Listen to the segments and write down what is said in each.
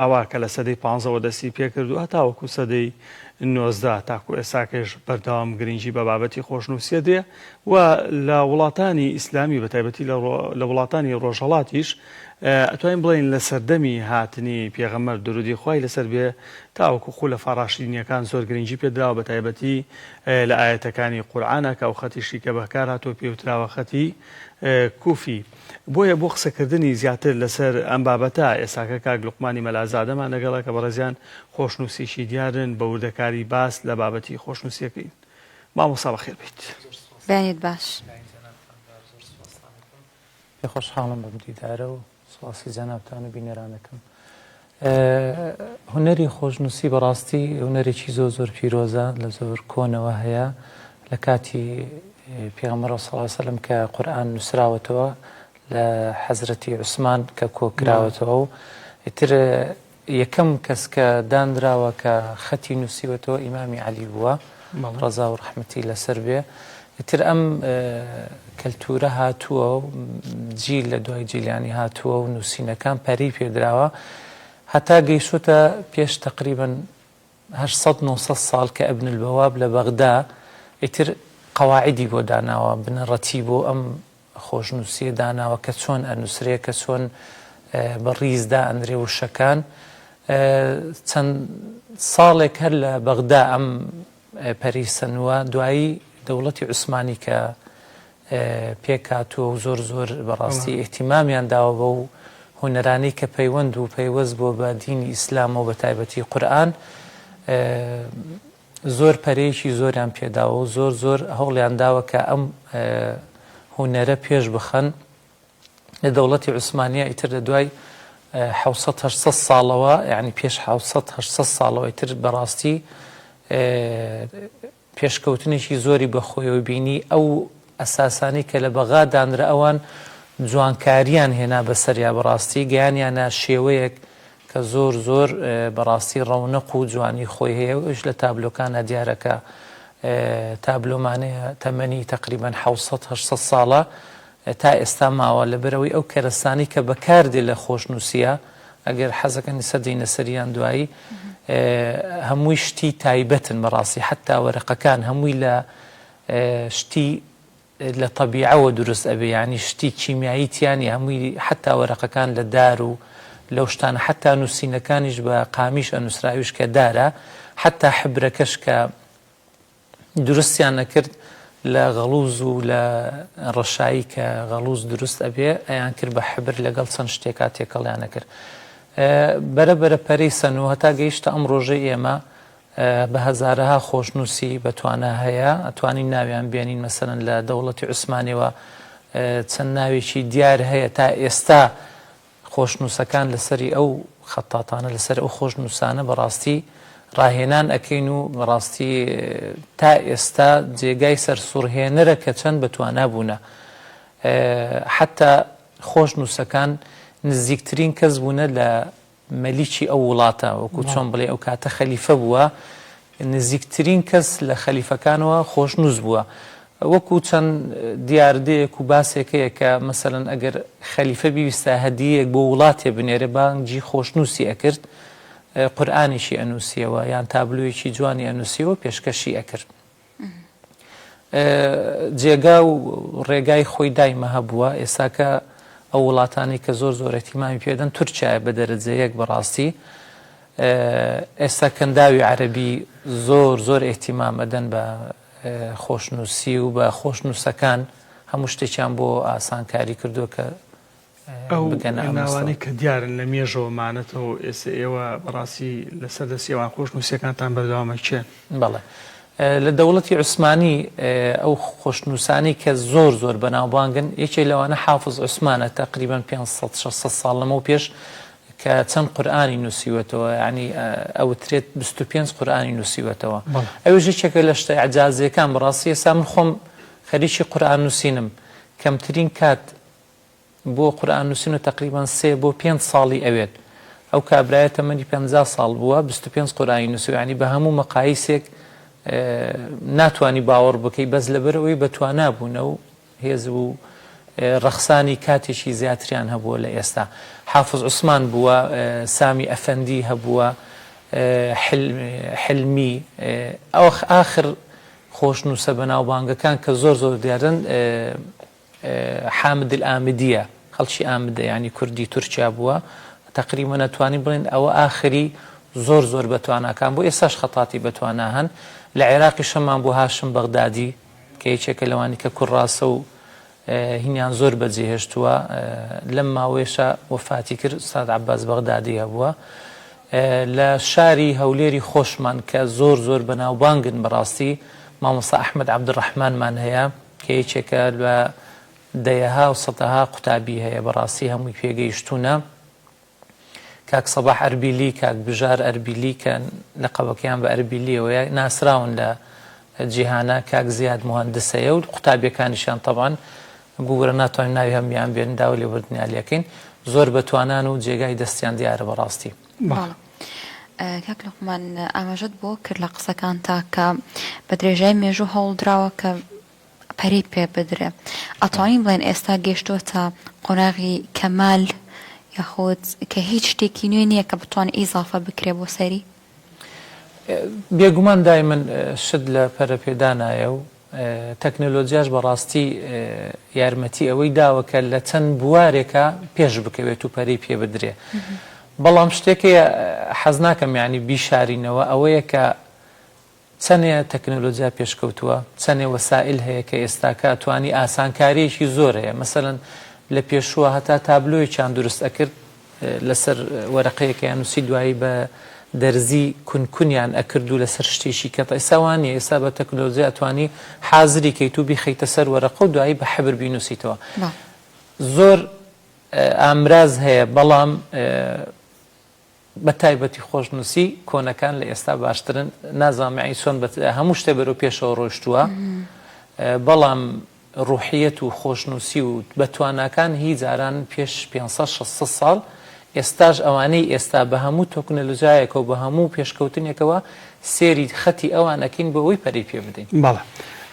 ئەوا کە لە سەدەی 15 دەستی پێکردو هەتاوەکو سەدەی 19 تاکو ئێستاکەش بەردەوام گرنگی بە بابەتی خۆشنووسیە دێ و لە وڵاتانی ئیسلامی بەتایبەتی لە وڵاتانی ڕۆژهەڵاتیش ئەتوانین بڵێن لە سەردەمی هاتنی پێغەمبەر درودی خوای لەسەر بێ تاوەکو خو لە فەڕاشتنیەکان زۆر گرنگی پێدراوە بەتایبەتی لە ئاەتەکانی قورئانە کە ئەو خەتیشی کە بەکار هاتووە پێوتراوە خەتی کوفی. بۆیە بۆ قسەکردنی زیاتر لەسەر ئەم بابەتە ئێستاکە کاک لوقمانی مەلازادەمان لەگەڵە کە بەڕێزیان خۆشنووسیشی دیارن بە وردەکاری باس لە بابەتی خۆشنووسیەکەین. مامۆستا بەخێر بیت. بێنیت باش. پێ خۆشحاڵم بەم دیدارە و سواسی جەنابتان و بینێرانەکەم. هونەری خۆشنووسی بەڕاستی هونەرێکی زۆر پیرۆزە لە زۆر کۆنەوە هەیە لە کاتی پێغەمبەر صلی الله علیه و سلم کە قورئان نووسراوەتەوە لە حەزرەتی عوسمان کە کۆکراوەتەوە و ئیتر یەکەم کەس کە دانراوە کە خەتی نووسیوەتەوە ئیمامی عەلی بووە ڕەزا و ڕەحمەتی لەسەر بێ. ئیتر ئەم کەلتورە هاتووە و جیل لە دوای جیلانی هاتووە و نووسینەکان پەری پێدراوە هەتا گەیشتە پێش تقریبا 800-900 ساڵ کە ئەبن البەواب لە بەغدا ئیتر قەواعیدی بۆ داناوە بنەڕەتی بۆ ئەم خۆشنووسیە داناوە کە چۆن ئەنووسرێ کە چۆن بە ڕیزدا ئەندرێ وشەکان. چەند ساڵێک هەر لە بەغدا ئەم پەریسەنوە دوایی دەوڵەتی عوسمانی کە پێکاتووە و زۆر بەڕاستی ئیحتیمامیان داوە بە و هونەرانەی کە پەیوەند و پەیوەست بۆ بە دینی ئیسلام و بە تایبەتی قورئان زۆر پەرەیەکی زۆریان پێداوە و زۆر هەوڵیان داوە کە ئەم هونەرە پێش بخەن لە دەوڵەتی عوسمانیە. ئیتر لە دوای 700-800 ساڵەوە یعنی پێش 700-800 ساڵەوە ئیتر بەڕاستی پێشکەوتنێکی زۆری بەخۆیەوە بینی ئەو ئەساسانی کە لە بەغا دانرا ئەوان جوانکاریان هێنا بەسەریا بەڕاستی گەیانیانە شێوەیەک کە زۆر بەڕاستی ڕەونق و جوانی خۆی هەیە و ئەوش لە تابلۆکانە دیارەکە تابلۆمانەیە تەمەنی تقریبا 700-800 ساڵە تا ئێستا ماوە لەبەرەوەی ئەو کەرەسانی کە بەکاردێ لە خۆشنووسیە ئەگەر حەزەکەنی سەدەینە سەریان دوایی هەمووی شتی تایبەتن بەڕاستی حتا وەرەقەکان هەمووی لە شتی لە طەبیعەوە دروست ئەبێ ینی شتی کیمیاییتیانی هەمووی حتا وەرەقەکان لە دار و لەو شتانە حتا نووسینەکانیش بە قامیش ئەنووسراویش کە دارە حتا حبرەکەش کە دروستیان نەکرد لە غەڵوز و لە ڕەشایی کە غەڵوز دروست ئەبێ ئەیان کرد بە حبر لەگەڵ چەند شتێکا تێکەڵیان نەکرد. بەرەبەرە پەرەی سەنوو هەتا گەیشتە ئەم ڕۆژەی ئێمە بە هەزارەها خۆشنووسی بەتوانە هەیە ئەتوانین ناویان بێنین مەسەرەن لە دەوڵەتی عوسمانیەوە چەند ناوێکی دیار هەیە تا ئێستا خۆشنووسەکان لەسەری ئەو خەتاتانە لەسەر ئەو خۆشنووسانە بەڕاستی ڕاهێنان ئەەکەین و بەڕاستی تا ئێستا جێگای سەرسوڕهێنەرە کە چەند بەتوانە بوونە حتا خۆشنووسەکان نزیکترین کەس بوونە لە مەلیکی ئەو وڵاتە وەکو چۆن بڵێ ئەو کاتە خەلیفە بووە نزیکترین کەس لە خەلیفەکانەوە خۆشنووس بووە. وەکو چەند دیاردەیەک و باسێکەیە کە مەسەرەن ئەگەر خەلیفە بیویستە هەدیەک بۆ وڵاتێ بنێرە بانگی خۆشنووسی ئەکرد قورئانیشی ئەنووسیەوە یان تابلۆیەکی جوانی ئەنووسیەوە پێشکەشی ئەکرد. جێگا و ڕێگای خۆی دایمە هەبووە ئێستاکە ئەو وڵاتانی کە زۆر ئەتیمامی پێدەن تورکیایە بە دەرەجەیەک بەڕاستی ئێستا کەنداوی عەرەبی زۆر ئێتیمام ئەدەن بە خۆشنووسی و بە خۆشنووسەکان هەموو شتێکیان بۆ ئاسانکاری کردووە کە ئەو ناوانەی کە دیارن لە مێژەوەمانەتەوە ئێستا ئێوە بەڕاستی لەسەر دەستیەوان خۆشنووسیەکانتان بەردەوامەکێن. بەڵێ لە دەوڵەتی عوسمانی ئەو خۆشنووسانی کە زۆر بەناوبانگن یەکێک لەوانە حافظ عوسمانە تقریبا 500-600 ساڵ لەمەوە پێش کە چەند قورئانی نووسیوەتەوە ینی ئەوترێت 25 قورئانی نووسیوەتەوە. ئەوە یەکێکە لە شتە ئەعجازیەکان بەڕاستی ئێستا من خۆم خەریکی قورئان نووسینم کەمترین کات بۆ قورئان نووسین و تقریبا 3 بۆ 5 ساڵی ئەوێت ئەو کابرایە تەمەنی 50 ساڵ بووە 25 قورئانی نووسی ینی بە هەموو مەقایسێک ناتوانی باوەڕ بکەی بەس لەبەرەوەی بەتوانابوونە و هێز و ڕەخسانی کاتێکی زیاتریان هەبووە لە ئێستا حافظ عوسمان بووە سامی ئەفەندی هەبووە حلمی ئەو ئاخر خۆشنووسە بەناوبانگەکان کە زۆر دیارن حامد الئامدیە خەڵکی ئامدە ینی کوردی تورکیا بووە تقریبا نەتوانین بڵێن ئەوە ئاخری زۆر بەتواناکان بۆ ئێستاش خەتاتی بەتوانە هەن لە عێراقی شەمان بۆ هاشم بەغدادی کە یەکێکە لەوانی کە کوڕڕاستە و هینیان زۆر بەجێهێشتووە لەم ماوەیەشە وەفاتی کرد ئوستاد عەباس بەغدادی هەبووە لە شاری هەولێری خۆشمان کە زۆر بەناوبانگن بەڕاستی مامۆستا ئەحمەد عەبدوڕەحمانمان هەیە کە یەکێکە لە دەیەها و سەدەها قوتابی هەیە بەڕاستی هەمووی پێگەیشتوونە کاک سەباح ئەربیلی کاک بژار ئەربیلی کە لەقەبەکەیان بە ئەربیلیەوەیە ناسراون لە جیهانە کاک زیاد مهندسەیە و قوتابیەکانیشان تەبعاً بوورە ناتوانین ناوی هەمویان بێن داوا لێبوردنیالیەکەین زۆر بەتوانان و جێگای دەستیان دیارە بەڕاستی کاک لوقمان ئاماژەت بۆ کرد لە قسەکان تا کە بە درێژای مێژوو هەوڵدراوە کە پەری پێ بدرێ ئەتوانین بڵێن ئێستا گەیشتووە تا قۆناغی کەمال یاخود کە هیچ شتێکی نوێ نییە کە بتوان ئیزافە بکرێ بۆ سەری بێگومان دایمەن شت لە پەرەپێدانایە و تەکنۆلۆجیاش بەڕاستی یارمەتی ئەوەی داوە کە لە چەند بوارێکە پێش بکەوێت و پەرەی پێ بدرێ بەڵام شتێکەیە حەز ناکەم یعنی بیشارینەوە ئەوەیە کە چەندێ تەکنۆلۆجیا پێشکەوتووە چەندێ وەسائل هەیە کە ئێستاکە توانی ئاسانکاریەکی زۆر هەیە مەسەڵەن لە پێشووە هەتا تابلۆیەکیان دروست ئەکرد لەسەر وەرەقەیەکە یان نووسی دوایی بە دەرزی کونکونیان ئەکرد و لەسەر شتێکی کە ئێساوانە ئێستا بە تەکنۆلۆجیا ئەتوانی حازری کەیت و بیخەیتە سەر وەرەقە و دوایی بە حەبر بینووسیتەوە زۆر ئامراز هەیە بەڵام بە تایبەتی خۆشنووسی کۆنەکان لە ئێستا باشترن نازانم چۆن هەموو شتێ بەرەو پێشەوە ڕۆیشتووە بەڵام ڕوحیەت و خۆشنووسی و بەتواناکان هیچ جاران پێش 500 ساڵ ئێستاش ئەوانەی ئێستا بە هەموو تەکنۆلۆژیایەکە و بە هەموو پێشکەوتنێکەوە سێری خەتی ئەوان ئەکەین بە ئەوەی پەرەی پێ بدەین بەڵێ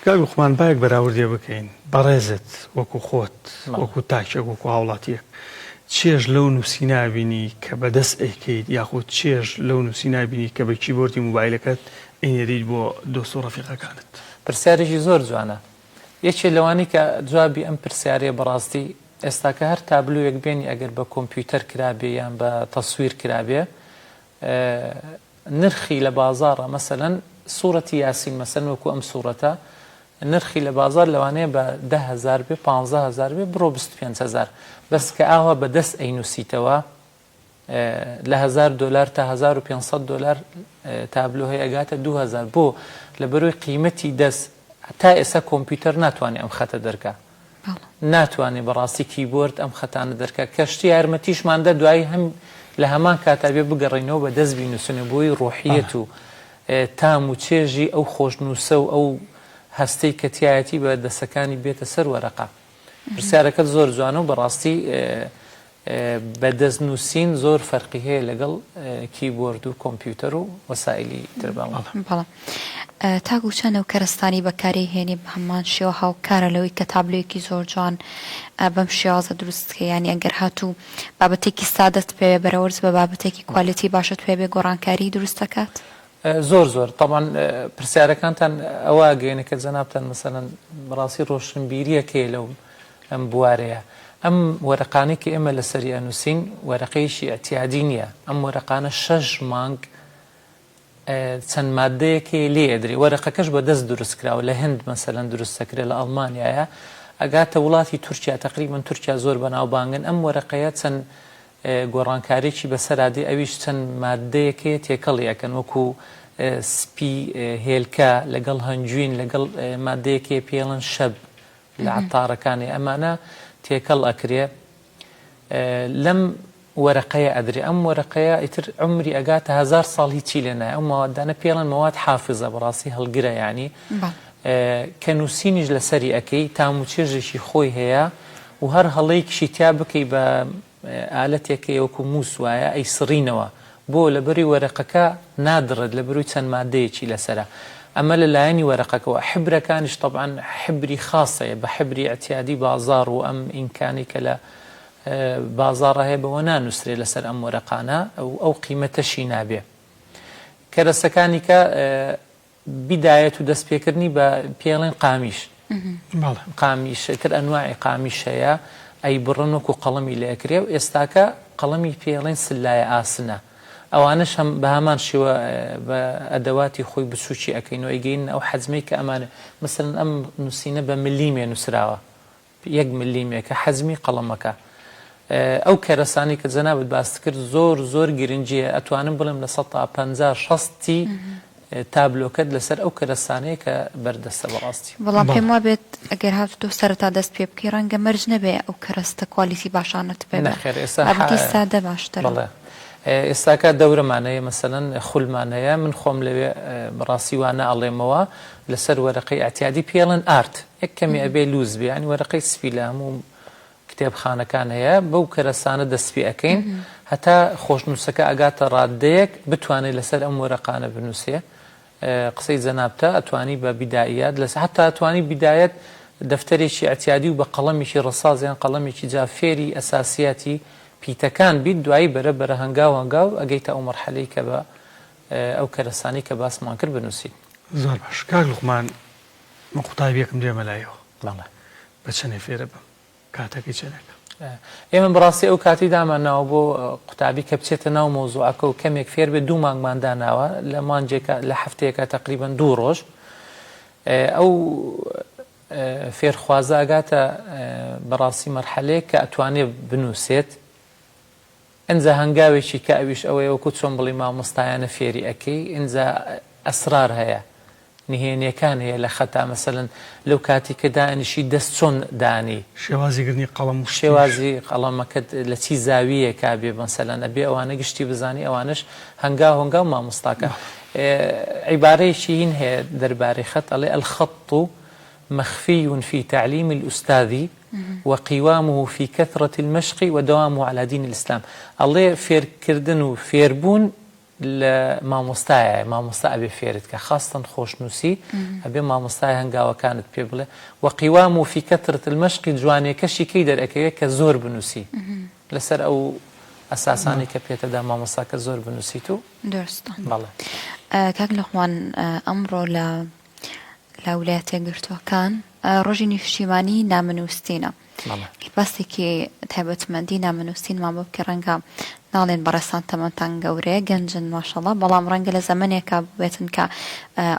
کاک لوقمان بایەک بەراوردێ بکەین بەڕێزت وەکو خۆت وەکو تاکێک وەکو هاوڵاتیەک چێژ لەو نووسی نابینی کە بەدەست ئەیکەیت یاخود چێژ لەو نووسی نابینی کە بە کیبۆردی موبایلەکەت ئەینێریت بۆ دۆست و ڕەفیقەکانت پرسیارێکی زۆر جوانە یەکێ لەوانی کە جوابی ئەم پرسیارەیە بەڕاستی ئێستاکە هەر تابلۆیەک بێنی ئەگەر بە کۆمپیوتەر کرابێ یان بە تەسویر کرابێ نرخی لە بازاڕە مەسەلەن سوورەتی یاسین مەسەلەن وەکو ئەم سوورەتە نرخی لە بازار لەوانەیە بە 10,000 بێ 15,000 بێ بڕۆ 25,000 بەس کە ئاوا بەدەست ئەینووسیتەوە لە $1,000 تا $1,500 تابلۆ هەیە ئەگاتە 2,000 بۆ لە بەروی قیمەتی دەست تا ئێستا کۆمپیوتەر ناتوانێت ئەم خەتە دەرکا ناتوانێت بەڕاستی کیبۆرد ئەم خەتانە دەرکا کەشتی یارمەتیشماندا دوایی هەم لە هەمان کاتابێ بگەڕینەوە بە دەست بینوسنە بۆی ڕۆحیەت و تام و چێژی ئەو خۆشنووسە و ئەو هەستەی کەتیایەتی بە دەسەکانی بێتە سەر وەرەقا پرسیارەکەت زۆر جوانە و بەڕاستی بەدەست نووسین زۆر فەرقی هەیە لەگەڵ کیبۆرد و کۆمپیوتەر و وەسایلی تر بەڵام تاگو چەنە و کەرستانی بەکاری هێنی بە هەمان شێوە هاوکارە لەوەی کە تابلۆیەکی زۆر جوان بەم شێوازە دروستکە ینی ئەگەر هاتوو بابەتێکی سادەت پێ بەرەورز بە بابەتێکی کوالیتی باشە توێ بێ گۆڕانکاری دروست دەکات زۆر طبعا پرسیارەکانتان ئەوە گەێنە کە جەنابتان مەسەلەن بەڕاستی ڕۆشنبیریەکەی لەو ئەم بوارەیە ئەم وەرەقانەی کە ئێمە لەسەری ئەنووسین وەرەقەیەکی ئەتیادی نییە ئەم وەرەقانە 6 مانگ چەند مادەیەکی لێ ئەدرێ وەرەقەکەش بە دەست دروستکراوە لە هەند مەسەلەن دروستەکرێ لە ئەڵمانیایە ئەگاتە وڵاتی تورکیا تقریبا تورکیا زۆر بەناوبانگن ئەم وەرەقەیە چەند گۆڕانکارێکی بەسەرادی ئەویش چەند مادەیەکێ تێکەڵی ئەکەن وەکو سپی هێلکە لەگەڵ هەنجوین لەگەڵ مادەیەکێ پێڵن شەب لە عتارەکانی ئەمانە تێکەڵ ئەکرێ لەم وەرەقەیە ئەدرێ ئەم وەرەقەیە ئیتر عمری ئەگاتە 1000 ساڵ هیچی لێ نایە ئەم موادانە پێڵن مواد حافظە بەڕاستی هەڵگرە یعنی کە نووسینیش لەسەری ئەەکەی تام و چێژێکی خۆی هەیە و هەر هەڵەیەکیشی تیا بکەی بە ئالەتێکی وەکو مووس وایە ئەی سڕینەوە بۆ لە بەری وەرەقەکە نادڕێت لە بەروی چەند مادەیەکی لەسرە ئەمە لەلایەنی وەرەقەکەەوە حبرەکانیش طبعاً حبری خاصەیە بە حبری اعتیادی بازار و ئەم ئیمکانی کە لە بازاڕە هەیە بەوە نانووسرێ لەسەر ئەم وەرەقانە ئەو قیمەتەشی نابێ کەرەسەکانی کە بدایەت و دەستپێکردنی بە پێڵێن قامیش قامیشتر ئەنواعی قامیش هەیە ئەی بڕن وەکو قەڵەمی لێکرێ و ئێستاکە قەڵەمی پێڵێن سلایە ئاسنە ئەوانش هەم بە هەمان شێوە بە ئەدەواتی خۆی بچووکی ئەەکەینەوە ئەیگەین ئەو حەزمەی کە ئەمانە مثلن ئەم نووسینە بە ملیمێ نووسراوە 1 ملیمێکە حەزمی قەڵەمەکە ئەو کەرەسانی کە جەنابەت باس کرد زۆر گرنگیە ئەتوانم بڵێم لە 150-60 تابلۆکەت لەسەر ئەو کەرەسانەیە کە بەردەستە بەڕاستی بەڵام پێم وا بێت ئەگەر هاتوتۆ سەرەتا دەست پێ بکەی ڕەنگە مەرج نەبێ ئەو کەرەستە کوالیتی باشانت پێ بێ سادە باشترە ئێستاکە دەورەمانەیە مەسەلەن خولمانەیە من خۆم لەوێ بەڕاستی وانە ئەڵێمەوە لەسەر وەرەقەی ئەتیادی پێڵن ئارت یەک کەمی ئەبێ لوز بێ ینی وەرەقەی سپی لە هەموو کتێبخانەکان هەیە بەو کەرەسانە دەستپی ئەەکەین هەتا خۆشنووسەکە ئەگاتە ڕادەیەک بتوانێت لەسەر ئەم وەرەقانە بنووسێ قسەی جەنابتە ئەتوانی بە بیدایەت لەس هەتا ئەتوانی بیدایەت دەفتەرێکی ئەتیادی و بە قەڵەمێکی ڕەسازیان قەڵەمێکی جا فێری ئەساسیاتی پیتەکان بیت دوایی بەرە هەنگاو ئەگەیتە ئەو مەرحەلەی کە بە ئەو کەرەسانی کە باسمان کرد بنووسیت زۆر باش کاک لوقمان من قوتابیەکم دێمە لایەوە بەڵێ بە چەنێ فێرە بم کاتەکەی چەنێکە ئێمە بەڕاستی ئەو کاتی داماناوە بۆ قوتابی کە بچێتە ناو مۆزوعەکە و کەمێک فێر بێ 2 مانگمان داناوە لە مانجێکە لە هەفتەیەکە تقریبا 2 ڕۆژ ئەو فێرخوازە ئەگاتە بەڕاستی مەرحەلەیە کە ئەتوانێت بنووسێت ئەنجا هەنگاوێکی کە ئەویش ئەوەیە وەکو چۆن بڵی مامۆستایانە فێری ئەەکەی ئەنجا ئەسرار هەیە نهێنیەکان هەیە لە خەتا مەسەلەن لەو کاتی کە دانیشی دەست چۆن دانی شێوازیگرنی قەڵەم و شێوازی قەڵەمەکەت لە چی زاویە کا بێ مەسەلەن ئەبێ ئەوانە گشتی بزانی ئەوانش هەنگاو مامۆستاکە عیبارەیەکی هین هەیە دەربارەی خەت ئەڵێ الخط مخفي في تعليم الأستاذ وقوامه في كثرة المشق ودوامه على دين الإسلام الله فير كردن وفيربون مامۆستا ئەبێ فێرت کە خاستن خۆشنووسی ئەبێ مامۆستای هەنگاوە کانت پێ بڵێ وقیوام و فی کەترت المەشقی جوانێکەشی کەی دەرەکەوێت کە زۆر بنووسی لەسەر ئەو ئەساسانی کە پێتەدا مامۆستاکە زۆر بنووسیت و درستە بەڵێ کاک لوقمان ئەمڕۆ لە ویلایەتە یەکگرتووەکان ڕۆژی نیشتیمانی نامنووسینە بەستێکی تایبەتمەندی نامنووسینمان بۆ بکە ڕەنگە ناڵێن بەڕێستان تەمەتان گەورەیە گەنجن ماشەڵڵا بەڵام ڕەنگە لە زەمانێکە بێتن کە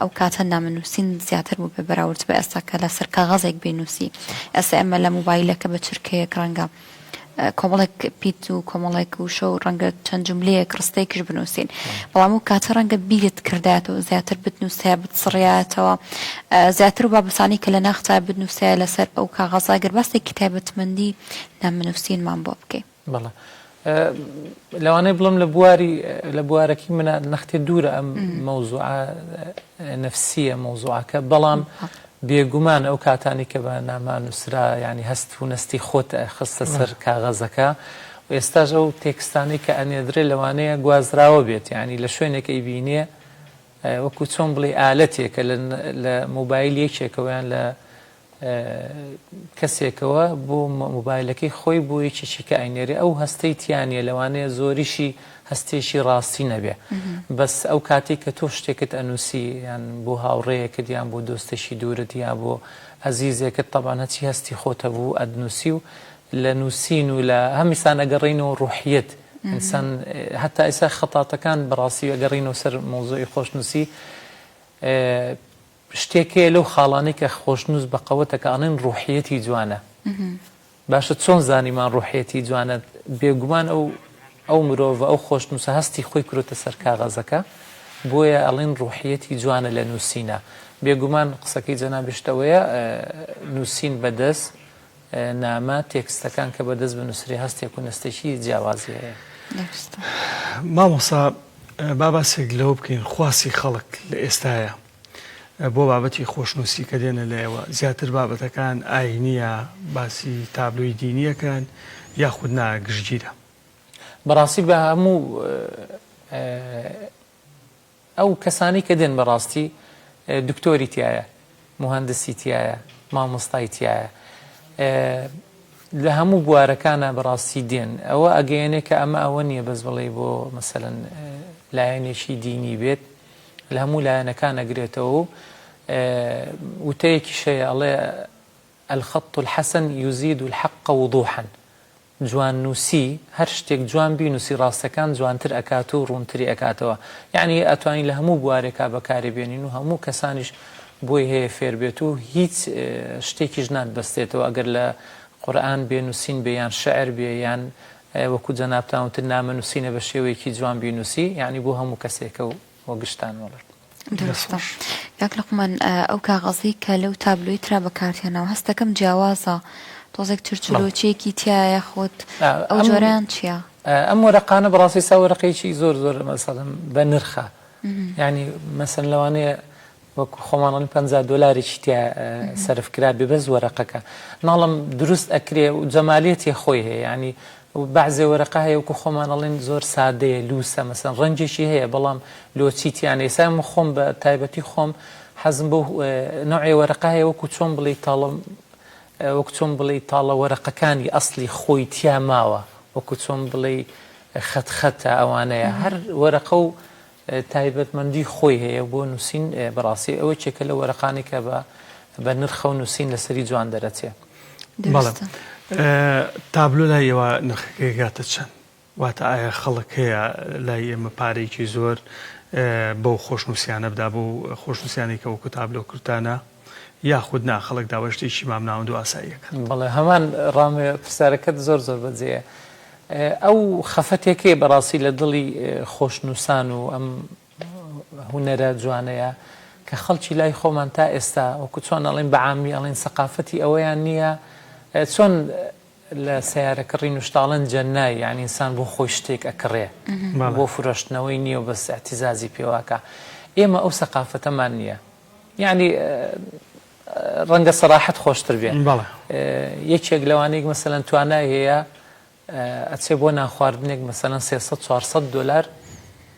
ئەو کاتە نامنووسین زیاتر بوو بێ بەراورد بە ئێستا کە لە سەر کاغەزێک بێنووسی ئێستا ئەمە لە موبایلەکە بە چرکەیەک ڕەنگە کۆمەڵێک پیت و کۆمەڵێک و شە و ڕەنگە چەند جملەیەک ڕستەیەکیش بنووسین بەڵام و کاتە ڕەنگە بیرت کردایەتەوە زیاتر بتنووسە بتسڕایەتەوە زیاتر و بابسانی کە لە ناخچای بنووسە لەسەر ئەو کاغەزاگەر بەستێکی تایبەتمەندی نامنووسینمان بۆ بکەین بەڵێ لەوانەیە بڵم لە بوارەکی منە نەختێ دوورە ئەم مەوزوعە نەفسیە مەوزوعەکە بەڵام بێگومان ئەو کاتانی کە بە نامانووسرا ینی هەست و نستی خۆت خستە سەر کاغەزەکە و ئێستاژ ئەو تێکستانی کە ئەنێدرێ لەوانەیە گوازراوە بێت ینی لە شوێنێک ئەیبینێ وەکو چۆن بڵێ ئالەتێکە لە مۆبایل یەکێکەوەیان لە کەسێکەوە بۆ مۆبایلەکەی خۆی بۆ یەکێکی کە ئەینێری ئەو هەستەی تیانە لەوانەیە زۆریشی هەستێکی ڕاستی نەبێ بەس ئەو کاتێک کە تۆ شتێکت ئەنووسی یان بۆ هاوڕێیەکت یان بۆ دۆستێکی دوورت یا بۆ عەزیزێکت تەبان هەچی هەستی خۆتە بوو ئەدنووسی و لە نووسین و لە هەمیسان ئەگەڕێینەوە ڕوحیەت ئینسان هەتا ئێستا خەتاتەکان بەڕاستی ئەگەڕێینەوە سەر مۆزوعی خۆشنووسی شتێکەیە لەو خاڵانەی کە خۆشنووس بە قەوەتەکە ئەڵێن ڕوحیەتی جوانە باشە چۆن زانیمان ڕوحیەتی جوانە بێگومان ئەو مرۆڤ ئەو خۆشنووسە هەستی خۆی کرۆتە سەر کاغەزەکە بۆیە ئەڵێن ڕوحیەتی جوانە لە نووسینە بێگومان قسەکەی جەنابشتەوەیە نووسین بەدەست نامە تێکستەکان کە بەدەست بنووسری هەستێک و نستێکی جیاوازی هەیە مامۆستا باباسێک لەوە بکەین خواسی خەڵک لە ئێستایە بۆ بابەتی خۆشنووسی کە دێنە لایەوە زیاتر بابەتەکان ئاینیە باسی تابلۆی دینیەکان یاخود ناگژگیرە بەڕاستی بە هەموو ئەو کەسانی کە دێن بەڕاستی دکتۆری تایە مهندسی تایە مامۆستای تایە لە هەموو بوارەکانە بەڕاستی دێن ئەوە ئەگەیەنێ کە ئەمە ئەوە نییە بەس بڵێ بۆ مەسەلەن لایەنێکی دینی بێت لە هەموو لایەنەکان ئەگرێتەوە وتەیەکی شەیە ئەڵێ الخط الحسن يزيد الحق وضوحا جوان نووسی هەر شتێک جوان بینوسی ڕاستەکان جوانتر ئەکات و ڕوونتری ئەکاتەوە یعنی ئەتوانین لە هەموو بوارێکا بەکاری بێنین و هەموو کەسانیش بۆی هەیە فێر بێت و هیچ شتێکیش ناتبەستێتەوە ئەگەر لە قورئان بێنووسین بێ یان شعر بێ یان وەکو جەنابتانوتر نامەنووسینە بە شێوەیەکی جوان بینوسی یعنی بۆ هەموو کەسێکە و وەگشتان وەڵێت درستە یاک لەقمان ئەو کاغەزی کە لەو تابلۆی ترا بەکارتێنەوە هەستەکەم جیاوازە تۆزێک چرچلۆچیەکی تایە خۆت ئەو جۆرەیان چییە؟ ئەم وەرەقانە بەڕاستی سا وەرەقەیەکی زۆر زۆر مەسەڵەن بە نرخە یعنی مەسەن لەوانەیە وەکو خۆمانڵی $50 تیا سەرفکرا بێ بەس وەرەقەکە ناڵم دروست ئەکرێ و جەمالیەتی خۆی هەیە ینی بەعزێ وەرەقە هەیە وەکو خۆمانەڵێن زۆر سادەیە لووسە مەسەن ڕەنجێکی هەیە بەڵام لۆچیتیان ئێسا خۆم بە تایبەتی خۆم حەزم بۆ نوعی وەرەقە هەیە وەکو چۆن بڵێ تاڵم وەکو چۆن بڵێ تاڵە وەرەقەکانی ئەسلی خۆی تیا ماوە وەکو چۆن بڵێ خەتخەتە ئەوانەیە هەر وەرەقە و تایبەتمەندی خۆی هەیە بۆ نووسین بەڕاستی ئەوە چێکە لە وەرەقانی کە بە نرخە و نووسین لەسەری جوان دەرەچێ تابلۆ لای ئێوە نرخەکەی گاتە چەند واتە ئایا خەڵک هەیە لای ئێمە پارێکی زۆر بەو خۆشنووسیانە بدا بۆ خۆشنووسیانی کە وەکو تابلۆ کورتانە یاخود نا خەڵک داوە شتێکی مام ناوەند و ئاساییەکە بەڵێ هەمان ڕامێ پرسیارەکەت زۆر زۆر بەجێیە ئەو خەفەتێکی بەڕاستی لە دڵی خۆشنووسان و ئەم هونەرە جوانەیە کە خەڵکی لای خۆمان تا ئێستا وەکو چۆن ئەڵێن بەعامی ئەڵێن سەقافەتی ئەوەیان نییە چۆن لە سیارەکەڕی نوشتاڵەن جەنای یعنی ئینسان بۆ خۆی شتێک ئەکڕێ بۆ فرۆشتنەوەی نییە و بەس احتیزازی پێواکە ئێمە ئەو سەقافەتەمان نییە یعنی ڕەنگە سەراحەت خۆشتر بێ یەکێک لەوانەیەک مەسەلەن توانای هەیە ئەچێ بۆ ناخواردنێک مەسەلەن $300-400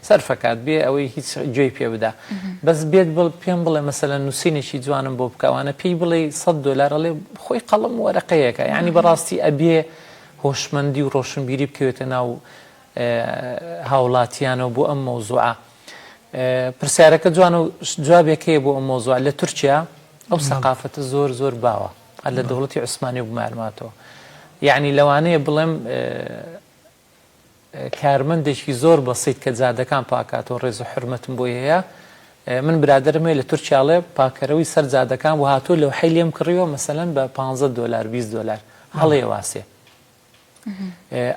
سەرفەکات بێ ئەوەی هیچ گوێی پێ بدا بەس بێت پێم بڵێ مەسەلەن نووسینێکی جوانم بۆ بکەوانە پێی بڵێ $100 ئەڵێ خۆی قەڵم وەرەقەیەکە یعنی بەڕاستی ئەبێ هۆشمەندی و ڕۆشنبیری بکەوێتە ناو هاوڵاتیانەوە بۆ ئەم مەوزوعە پرسیارەکە جوان و جوابێکەیە بۆ ئەم مەوزوع لە تورکیا ئەو سەقافەتە زۆر زۆر باوە لە دەوڵەتی عوسمانی و بمارماتەوە یعنی لەوانەیە بڵێم کارمەندێکی زۆر بەسیط کە جادەکان پاکاتەوە ڕێز و حرمەتم بۆی هەیە من برادرمێ لە تورکیاڵێ پاکەرەوەی سەر جادەکان و هاتوو لەو حەی لێم کڕیەوە مەسەلەن بە $15-20 هەڵێ واسێ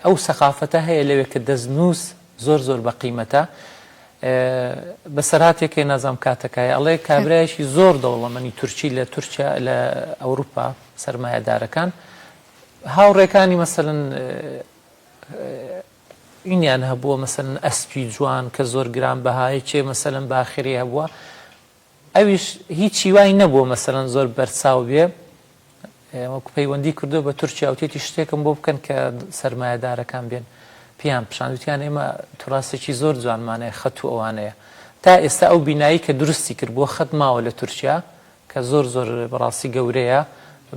ئەو سەقافەتە هەیە لەوێ کە دەستنووس زۆر زۆر بە قیمەتە بەسەراتێکی نازام کاتەکایە ئەڵێ کابرایەکی زۆر دەوڵەمەنی تورکی لە تورکیا لە ئەوروپا سەرمایەدارەکان هاوڕێکانی مەسەلەن اینیان هەبووە مەسەلەن ئەسپی جوان کە زۆر گران بەهایەکێ مەسەلەن باخری هەبووە ئەویش هیچی وای نەبووە مەسەلەن زۆر بەرچاو بێ وەکو پەیوەندی کردو بە تورکیا وتێتی شتێکم بۆ بکەن کە سەرمایەدارەکان بێن پیان پیشاندوتیان ئێمە توڕاستێکی زۆر جوانمانەیە خەت و ئەوانەیە تا ئێستا ئەو بینایی کە دروستی کرد بۆ خەت ماوە لە تورکیا کە زۆر زۆر بەڕاستی گەورەیە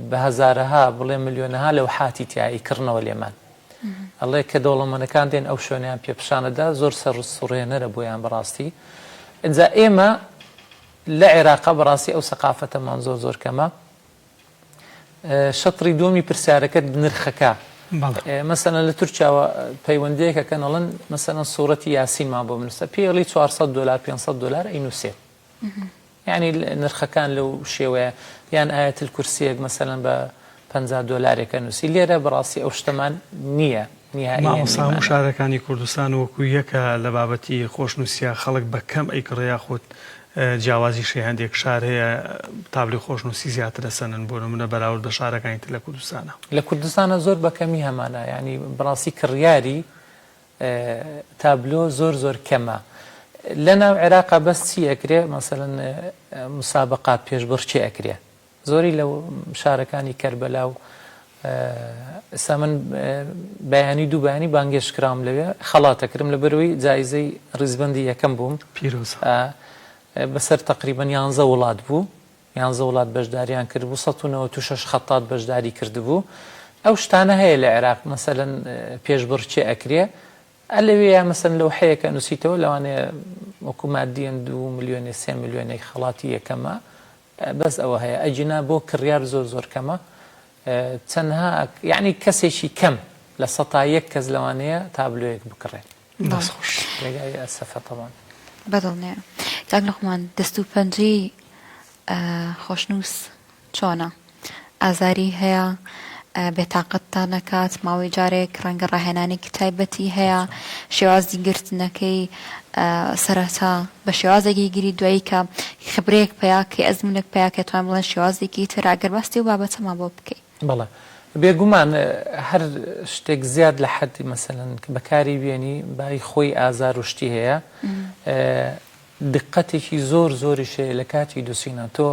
بە هەزارەها بڵێ ملیۆنەها لەو حاتی تیایی کردنەوە لێمان ئەڵێ کە دەوڵەمەندەکان دێن ئەو شوێنیان پێپشانەدا زۆر سەر سوڕێنەرە بۆیان بەڕاستی ئەجا ئێمە لە عێراقا بەڕاستی ئەو سەقافەتەمان زۆر زۆر کەمە شەتری دووەمی پرسیارەکەت نرخەکە مەسەلەن لە تورکیاوە پەیوەندیەکە کە نەڵەن مەسەلەن سوورەتی یاسینمان بۆ بنووسە پێڵی $400-500 ئەینووسێت یعنی نرخەکان لەو شێوەیە یان ئاەتل کورسیەک مەسەلەن بە $50 نووسی لێرە بەڕاستی ئەو شتەمان نییە مامۆستا شارەکانی کوردستان وەکو یەکە لە بابەتی خۆشنووسیا خەڵک بە کەم ئەیکڕەیە خۆت جیاوازی شێ هەندێک شار هەیە تابلی خۆشنووسی زیاتر دەسەنن بۆ نمونە بەراورد بە شارەکانی تر لە کوردستانە لە کوردستانە زۆر بەکەمی هەمانە ینی بەڕاستی کڕیاری تابلۆ زۆر زۆر کەمە لە ناو عێراقا بەس چی ئەکرێ مەسەلەن مسابقات پێشبڕچێ ئەکرێ زۆری لەو شارەکانی کەربەلا و ئێستا من بەیانی دوو بەیانی بانگێشکرام لەوێ خەڵاتەکرم لە بەرەوەی جایزەی ڕیزبەندی یەکەم بووم پیرۆز بەسەر تقریبا 11 وڵات بوو 11 وڵات بەشداریان کرد بوو 196 خەتات بەشداری کردبوو ئەو شتانە هەیە لە عێراق مەسەلەن پێشبڕکێ ئەکرێ ئەلەوەیە مەسەن لەو حەیەکە نووسیتەوە لەوانەیە وەکو مادیەن 2 ملیۆنی 3 ملیۆنێک خەڵاتی یەکەمە بەس ئەوە هەیە ئەجینا بۆ کڕیار زۆر کەمە چەندها یعنی کەسێکی کەم لە 101 کەس لەوانەیە تابلۆیەک بکڕێت لەگای ئەسەفە تەمان بەدڵنێ کاک لوقمان دەست و پەنجەی خۆشنووس چۆنە ئازاری هەیە بێتاقەتتان نەکات ماوەی جارێک ڕەنگە ڕاهێنانێکی تایبەتی هەیە شێوازی گرتنەکەی سەرەتا بە شێوازێکی گیری دوایی کە خبرەیەک پیا کە ئەزمونێک پیا کە توان بڵێن شێوازێکی تر ئەگەر باستی و بابەتەما بۆ بکەیت بەڵێ بێگومان هەر شتێک زیاد لە حەدی مەسەلەن بەکاری بێنی بای خۆی ئازار و شتی هەیە دقەتێکی زۆریشەیە لە کاتی دووسینە تۆ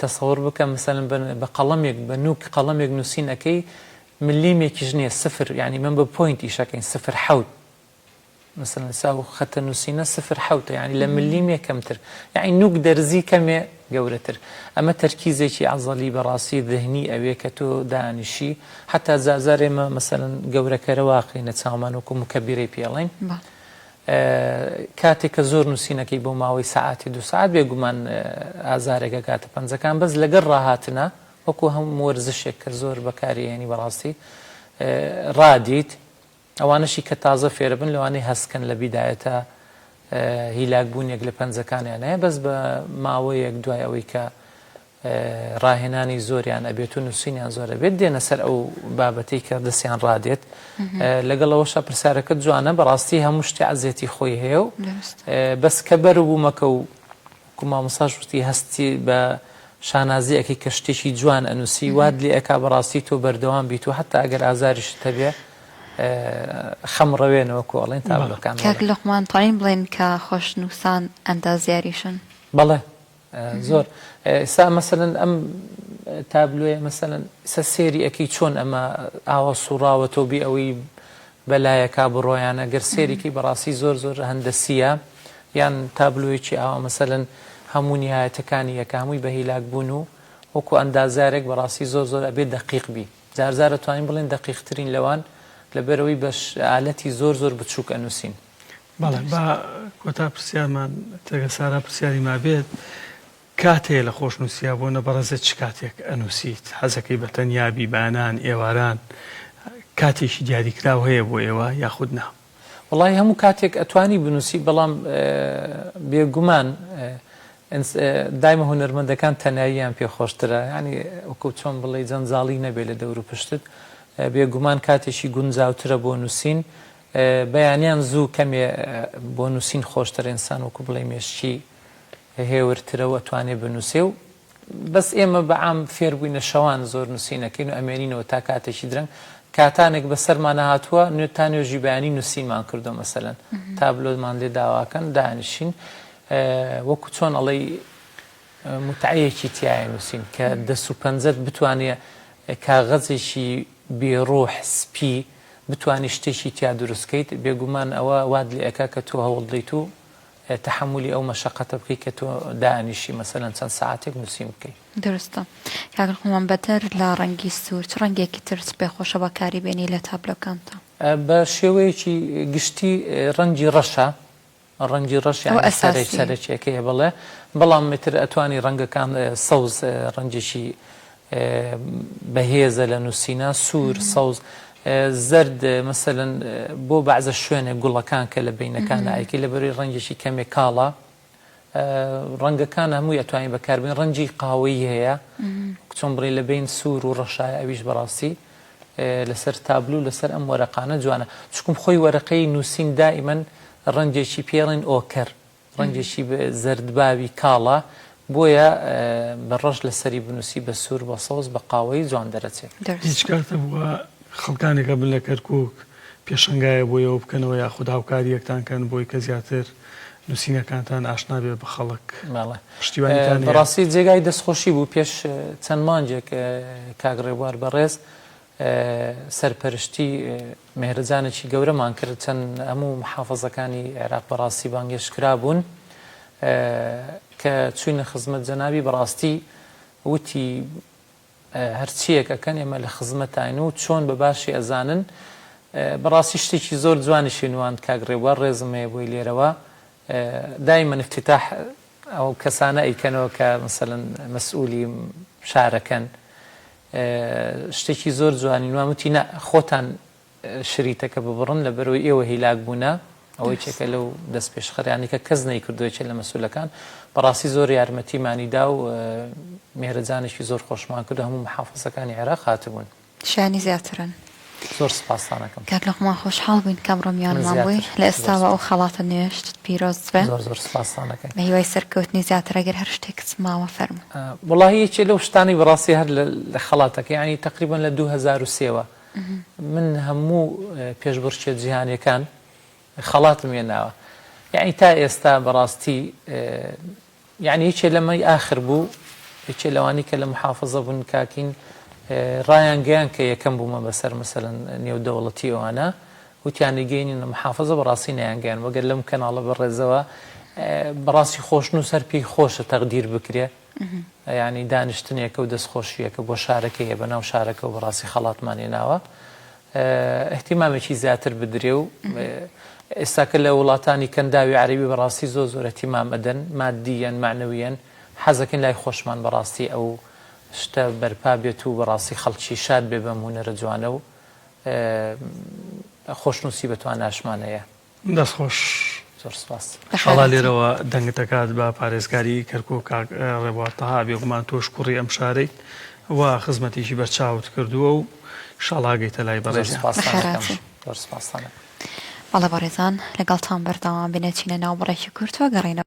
تەسەوڕ بکە مەسەلەن بە قەڵەمێک بە نوک قەڵەمێک نووسینەکەی ملیمێکیش نییە سفر یعنی من بە پۆینتی شەکەین سفر حەوت مثلا ساو خەتە نووسینە سفر حەوتە یعنی لە ملیمێ کەمتر یعنی نوک دەرزی کەمێ گەورەتر ئەمە تەرکیزێکی عەزەلی بەڕاستی ذهنی ئەوێ کە تۆ دانیشی حتا زازارێمە مەسەلەن گەورەکەرە واقعینە چاومان وەکو مکەبیرەی پێڵێن کاتێک کە زۆر نووسینەکەی بۆ ماوەی سەعاتی 2 ساعت بێگومان ئازارێکە کاتە پەنجەکان بەس لەگەڵ ڕاهاتنە وەکو هەموو وەرزشێک کە زۆر بەکارهێنی بەڕاستی ڕادیت ئەوانشی کە تازە فێرە بن لەوانەی هەستکەن لە بیدایەتە هیلاکبوونێک لە پەنجەکانیان هەیە بەس بە ماوەیەک دوای ئەوەی کە ڕاهێنانی زۆریان ئەبێت و نووسینیان زۆرە بێت دێنە سەر ئەو بابەتەی کە دەستیان ڕادێت لەگەڵەوەشە پرسیارەکە جوانە بەڕاستی هەموو شتی عەزێتی خۆی هەیە و بەس کە بەربوومەکە و مامۆستاش وتی هەستی بە شانازیەکەی کە شتێکی جوان ئەنووسی واد لێ ئەکا بەڕاستی تۆ بەردەوام بیت و حتا ئەگەر ئازاریشت هەبێ خەمڕەوێنەوە کۆڵین تابلۆکان کاک لوقمان توانین بڵێن کە خۆشنووسان ئەندازیاریشن بەڵێ زۆر ئێستا مەسەلەن ئەم تابلۆیە مەسەلەن سێری ئەەکەی چۆن ئەمە ئاوە سوڕاوە تۆبی ئەوەی بەلایەکا بڕۆیان ئەگەر سێریکی بەڕاستی زۆر هەندەسیە یان تابلۆیەکی ئاوا مەسەلەن هەموو نیهایەتەکانی یەکە هەمووی بە هیلاک بوون و وەکو ئەندازارێک بەڕاستی زۆر ئەبێ دقیق بی زارزارە توانین بڵێن دقیقترین لەوان لەبەرەوەی بەش ئالەتی زۆر بچووک ئەنووسین بەڵێ با کۆتا پرسیارمان تەگە سارا پرسیاری ما بێت کاتێ لە خۆشنووسیا بۆ نەبەڕەزە چ کاتێک ئەنووسیت حەزەکەی بە تەنیابی بانان ئێواران کاتێکی دیاریکراو هەیە بۆ ئێوە یاخود نا وڵی هەموو کاتێک ئەتوانی بنووسی بەڵام بێگومان دایمە هونەرمەندەکان تەناییان پێخۆشترە ینی وەکو چۆن بڵێ جەنجاڵی نەبێ لە دەور و پشتت بێگومان کاتێکی گونجاوترە بۆ نووسین بەیانیان زوو کەمێ بۆ نووسین خۆشتر ئینسان وەکو بڵێ مێشتی هێورترەوە توانێ بنووسێ و بەس ئێمە بەعام فێربووینە شەوان زۆر نووسینەکەین و ئەمێنینەوە تا کاتێکی درەنگ کاتانێک بەسەرمانە هاتووە تا نوێژی بەیانی نووسینمان کردو مەسەلەن تابلۆمان لێ داواکەن دانیشین وەکو چۆن ئەڵێ متعەیەکی تایە نووسین کە دەست و پەنجەت بتوانێت کاغەزێکی بێڕۆح سپی بتوانی شتێکی تیا دروستکەیت بێگومان ئەوە واد لێ ئەکا کە تۆ هەوڵدەیت و تحملی ئەو مەشەقەتە بکەیت کە تۆ دانیشی مەسەلەن چەند ساعتێک نووسین بکەیت درستە کاگڵخۆمان بەتەر لە ڕەنگی سوور چ ڕەنگێکی ترس پێخۆشە بەکاری بێنی لە تابلۆکانتە بە شێوەیەکی گشتی ڕەنگی ڕەشە ڕەنگی ڕەش سەرچێکەیە بڵێ بەڵام متر ئەتوانی ڕەنگەکان سەوز ڕەنگێکی بەهێزە لە نووسینە سوور سەوز زرد مەسەلەن بۆ بەعزە شوێنێ گوڵەکان کە لە بینەکانە ئایکی لە بەری ڕەنگێکی کەمێک کاڵە ڕەنگەکان هەمووی ئەتوانی بەکاربێن ڕەنگی قاوەیی هەیە چۆن بڕێ لە بین سوور و ڕەشایە ئەویش بەڕاستی لەسەر تابلو لەسەر ئەم وەرەقانە جوانە چکم خۆی وەرەقەی نووسین دائیمەن ڕەنگێکی پێڵێن ئۆکەر ڕەنگێکی زەردباوی کاڵە بۆیە بەڕەش لەسەری بنووسی بە سوور بە سەوز بە قاوەی جوان دەرەچێت هیچ کاتە بووە خەڵکانێکە بن لە کەرکووک پێشنگایە بۆیەوە بکەنەوە یاخود هاوکاریەکتان کەن بۆی کە زیاتر نووسینەکانتان ئاشنا بێ بە خەڵک پشتیوانیتان بەڕاستی جێگای دەستخۆشی بوو پێش چەند مانجێک کاگڕێبوار بەڕێز سەرپەرشتی مێرەجانێکی گەورەمان کرد چەند هەموو محافەزەکانی عێراق بەڕاستی بانگێشکرا بوون کە چوینە خزمەت جەنابی بەڕاستی وتی هەرچیەک ئەکەن ئێمە لە خزمەتین و چۆن بە باشی ئەزانن بەڕاستی شتێکی زۆر جوانیشی نوان کاگڕێوە ڕێزمەیە بۆی لێرەوە دایمەن افتتاح ئەو کەسانە ئەیکەنەوە کە مثلەن مەسئولی شارەکەن شتێکی زۆر جوانی نوان وتی خۆتان شریتەکە ببڕن لە بەرەوەی ئێوە هیلاک بوونە ئەوەی چێکە لەو دەست پێشخەرانی کە کەس نەیکردوێکێ لە مەسئولەکان بەڕاستی زۆر یارمەتیمانیدا و میهرەجانێکی زۆر خۆشمان کرد هەموو محافزەکانی عێراق هاتبوون شانی زیاترن زۆر سپاسانەکەم کاک لوقمان خۆشحاڵ بووین کەم ڕۆمیانمان بووی لە ئێستاوە ئەو خەڵاتە نوێشت پیرۆست بێ زۆر سپاسانەکەم بە هیوای سەرکەوتنی زیاتر ئەگەر هەر شتێکت ماوە فەرموو وڵی یەکێ لەو شتانی بەڕاستی هەر لە خەڵاتەکە ینی تقریبا لە 2003ەوە من هەموو پێشبڕچێ جیهانیەکان خەڵاتم هێناوە یعنی تا ئێستا بەڕاستی یعنی هیچێ لەمەی ئاخر بوو هیچێ لەوانی کە لە محافظە بوون کاکین ڕایان گەیان کە یەکەم بوومە بەسەر مەسەلەن نێودەوڵەتی ئەوانە وتیانی گەینی لە محافظە بەڕاستی نەیانگەیان وەگەر لەم کەناڵە بەڕێزەوە بەڕاستی خۆشن و سەر پێی خۆشە تەقدیر بکرێ ینی دانیشتنێکە و دەستخۆشیەکە بۆ شارەکەیە بەناو شارەکە و بەڕاستی خەڵاتمان هێناوە احتیمامێکی زیاتر بدرێ و ئێستاکە لە وڵاتانی کەنداوی عەرەبی بەڕاستی زۆر احتیمام ئەدەن مادیەن معنەویەن حەزەکەن لای خۆشمان بەڕاستی ئەو شتە بەرپا بێت و بەڕاستی خەڵکی شاد بێ بەم هونەرە جوانە و خۆشنووسی بەتوان ناشمانەیە دەستخۆش زۆر سپاس شڵا لێرەوە دەنگتەکات بە پارێزگاری کەرکوو ڕێبواتەها بێگومان تۆش کوڕی ئەم شارەی و خزمەتێکی بەرچاوت کردووە و شڵاگەیتە لای بەڕێز زۆر سپاسانە بەڵێ بەڕێزان لەگەڵتان بەردەوام بنێتینە ناو بەڕێکی کورتوە گەڕینە